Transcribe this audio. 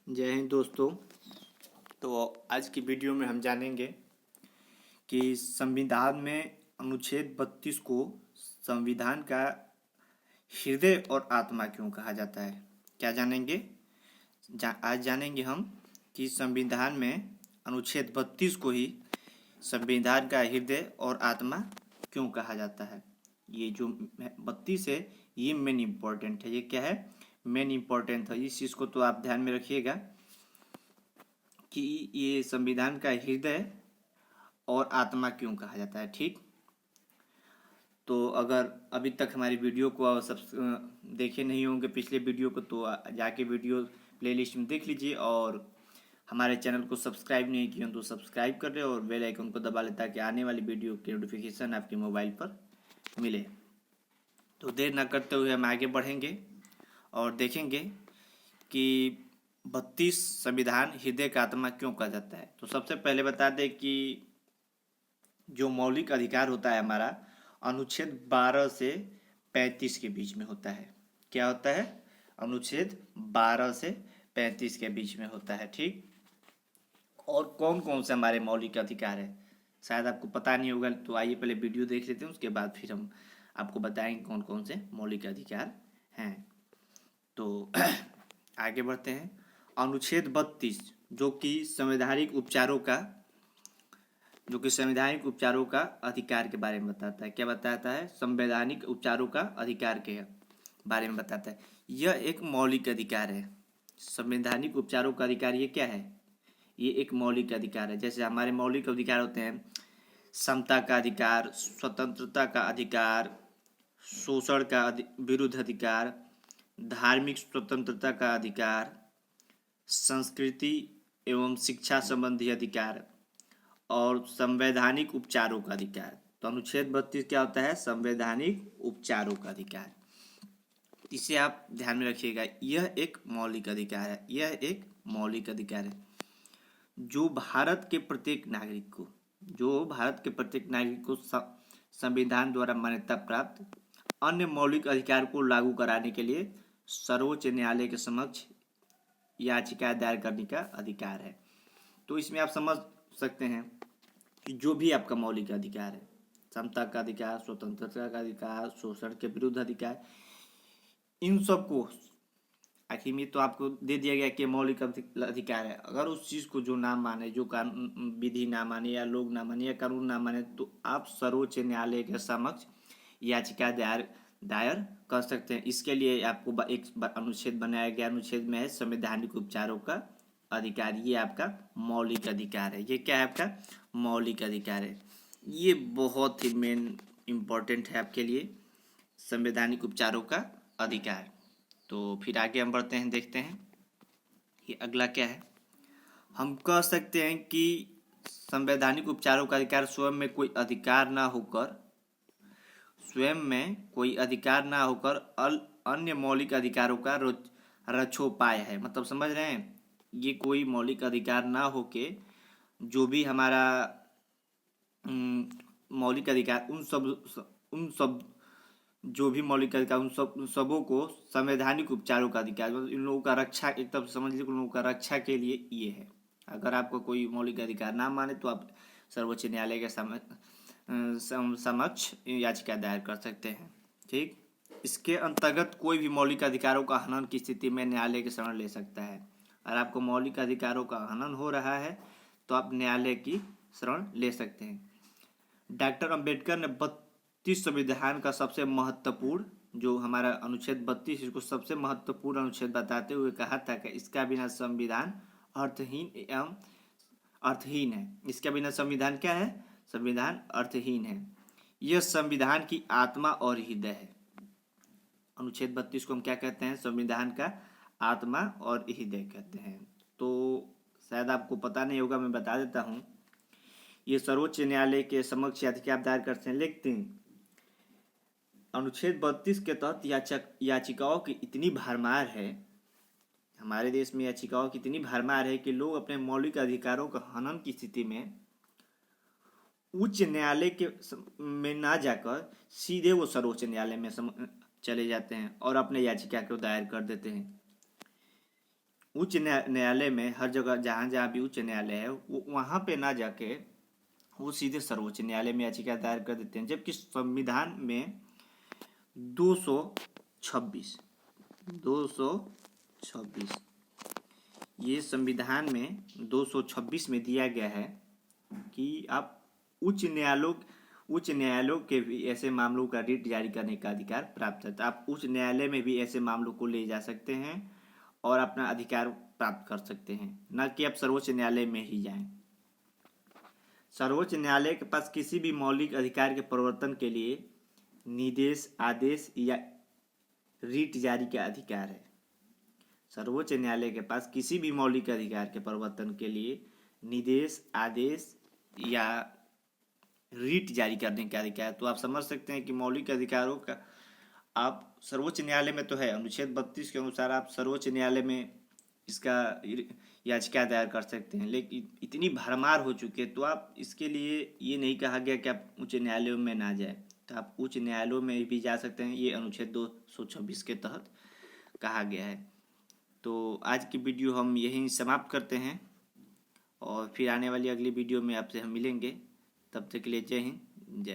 जय हिंद दोस्तों। तो आज की वीडियो में हम जानेंगे कि संविधान में अनुच्छेद 32 को संविधान का हृदय और आत्मा क्यों कहा जाता है। क्या जानेंगे? आज जानेंगे हम कि संविधान में अनुच्छेद 32 को ही संविधान का हृदय और आत्मा क्यों कहा जाता है। ये जो 32 है ये मेन इम्पोर्टेंट है। ये क्या है? मेन इम्पोर्टेंट है। इस चीज़ को तो आप ध्यान में रखिएगा कि ये संविधान का हृदय और आत्मा क्यों कहा जाता है। ठीक, तो अगर अभी तक हमारी वीडियो को सब देखे नहीं होंगे पिछले वीडियो को, तो जाके वीडियो प्लेलिस्ट में देख लीजिए और हमारे चैनल को सब्सक्राइब नहीं किया तो सब्सक्राइब कर रहे और बेल आइकन को दबा लें ताकि आने वाली वीडियो की नोटिफिकेशन आपके मोबाइल पर मिले। तो देर ना करते हुए हम आगे बढ़ेंगे और देखेंगे कि 32 संविधान हृदय का आत्मा क्यों कहा जाता है। तो सबसे पहले बता दें कि जो मौलिक अधिकार होता है हमारा अनुच्छेद 12 से 35 के बीच में होता है। क्या होता है? अनुच्छेद 12 से 35 के बीच में होता है। ठीक, और कौन कौन से हमारे मौलिक अधिकार है शायद आपको पता नहीं होगा, तो आइए पहले वीडियो देख लेते हैं, उसके बाद फिर हम आपको बताएंगे कौन कौन से मौलिक अधिकार हैं। तो आगे बढ़ते हैं। अनुच्छेद 32 जो कि संवैधानिक उपचारों का अधिकार के बारे में बताता है। क्या बताता है? संवैधानिक उपचारों का अधिकार के बारे में बताता है। यह एक मौलिक अधिकार है। संवैधानिक उपचारों का अधिकार ये क्या है? ये एक मौलिक अधिकार है। जैसे हमारे मौलिक अधिकार होते हैं समता का अधिकार, स्वतंत्रता का अधिकार, शोषण का विरुद्ध अधिकार, धार्मिक स्वतंत्रता का अधिकार, संस्कृति एवं शिक्षा संबंधी अधिकार और संवैधानिक उपचारों का अधिकार। तो अनुच्छेद 32 क्या होता है? संवैधानिक उपचारों का अधिकार। इसे आप ध्यान में रखिएगा। यह एक मौलिक अधिकार है। यह एक मौलिक अधिकार है जो भारत के प्रत्येक नागरिक को संविधान द्वारा मान्यता प्राप्त अन्य मौलिक अधिकार को लागू कराने के लिए सर्वोच्च न्यायालय के समक्ष याचिका दायर करने का अधिकार है। तो इसमें आप समझ सकते हैं कि जो भी आपका मौलिक अधिकार है, समता का अधिकार, स्वतंत्रता का अधिकार, शोषण के विरुद्ध अधिकार, इन सबको आखिर में तो आपको दे दिया गया कि मौलिक अधिकार है। अगर उस चीज़ को जो ना माने, जो कानून विधि ना माने या लोग ना माने या कानून ना माने, तो आप सर्वोच्च न्यायालय के समक्ष याचिका दायर कर सकते हैं। इसके लिए आपको एक अनुच्छेद बनाया गया। अनुच्छेद में है संवैधानिक उपचारों का अधिकार। ये आपका मौलिक अधिकार है। ये क्या है? आपका मौलिक अधिकार है। ये बहुत ही मेन इम्पोर्टेंट है आपके लिए, संवैधानिक उपचारों का अधिकार। तो फिर आगे हम बढ़ते हैं, देखते हैं कि अगला क्या है। हम कह सकते हैं कि संवैधानिक उपचारों का अधिकार स्वयं में कोई अधिकार ना होकर अन्य मौलिक अधिकारों का रक्षोपाय है। मतलब समझ रहे हैं? ये कोई मौलिक अधिकार ना होके जो भी हमारा मौलिक अधिकार उन सब जो भी मौलिक अधिकार उन सबों को संवैधानिक उपचारों का अधिकार, मतलब इन लोगों का रक्षा, एक तरफ समझ लीजिए उन लोगों का रक्षा के लिए ये है। अगर आपको कोई मौलिक अधिकार ना माने तो आप सर्वोच्च न्यायालय के समक्ष याचिका दायर कर सकते हैं। ठीक, इसके अंतर्गत कोई भी मौलिक अधिकारों का हनन की स्थिति में न्यायालय की शरण ले सकता है। अगर आपको मौलिक अधिकारों का हनन हो रहा है तो आप न्यायालय की शरण ले सकते हैं। डॉक्टर अंबेडकर ने 32 संविधान का सबसे महत्वपूर्ण, जो हमारा अनुच्छेद 32, इसको सबसे महत्वपूर्ण अनुच्छेद बताते हुए कहा था कि इसका बिना संविधान अर्थहीन है। इसके बिना संविधान क्या है? संविधान अर्थहीन है। यह संविधान की आत्मा और हृदय है। अनुच्छेद 32 को हम क्या कहते हैं? संविधान का आत्मा और हृदय कहते हैं। तो शायद आपको पता नहीं होगा, मैं बता देता हूँ। ये सर्वोच्च न्यायालय के समक्ष याचिका दायर करते हैं, लेकिन अनुच्छेद 32 के तहत याचिकाओं की इतनी भरमार है, हमारे देश में याचिकाओं की इतनी भरमार है कि लोग अपने मौलिक अधिकारों का हनन की स्थिति में उच्च न्यायालय के में ना जाकर सीधे वो सर्वोच्च न्यायालय में चले जाते हैं और अपने याचिका को दायर कर देते हैं। उच्च न्यायालय में हर जगह जहाँ जहाँ भी उच्च न्यायालय है वो वहाँ पे ना जाके वो सीधे सर्वोच्च न्यायालय में याचिका दायर कर देते हैं। जबकि संविधान में 226 ये संविधान में 226 में दिया गया है कि आप उच्च न्यायालयों के भी ऐसे मामलों का रिट जारी करने का अधिकार प्राप्त है। आप उच्च न्यायालय में भी ऐसे मामलों को ले जा सकते हैं और अपना अधिकार प्राप्त कर सकते हैं, न कि आप सर्वोच्च न्यायालय में ही जाएं। सर्वोच्च न्यायालय के पास किसी भी मौलिक अधिकार के प्रवर्तन के लिए निर्देश, आदेश या रिट जारी का अधिकार है। सर्वोच्च न्यायालय के पास किसी भी मौलिक अधिकार के प्रवर्तन के लिए निर्देश, आदेश या रिट जारी करने का अधिकार। तो आप समझ सकते हैं कि मौलिक अधिकारों का आप सर्वोच्च न्यायालय में तो है, अनुच्छेद 32 के अनुसार आप सर्वोच्च न्यायालय में इसका याचिका दायर कर सकते हैं। लेकिन इतनी भरमार हो चुकी है तो आप इसके लिए ये नहीं कहा गया कि आप उच्च न्यायालयों में ना जाए, तो आप उच्च न्यायालयों में भी जा सकते हैं। ये अनुच्छेद 226 के तहत कहा गया है। तो आज की वीडियो हम यहीं समाप्त करते हैं और फिर आने वाली अगली वीडियो में आपसे हम मिलेंगे। तब तक के लिए जय हिंद, जय।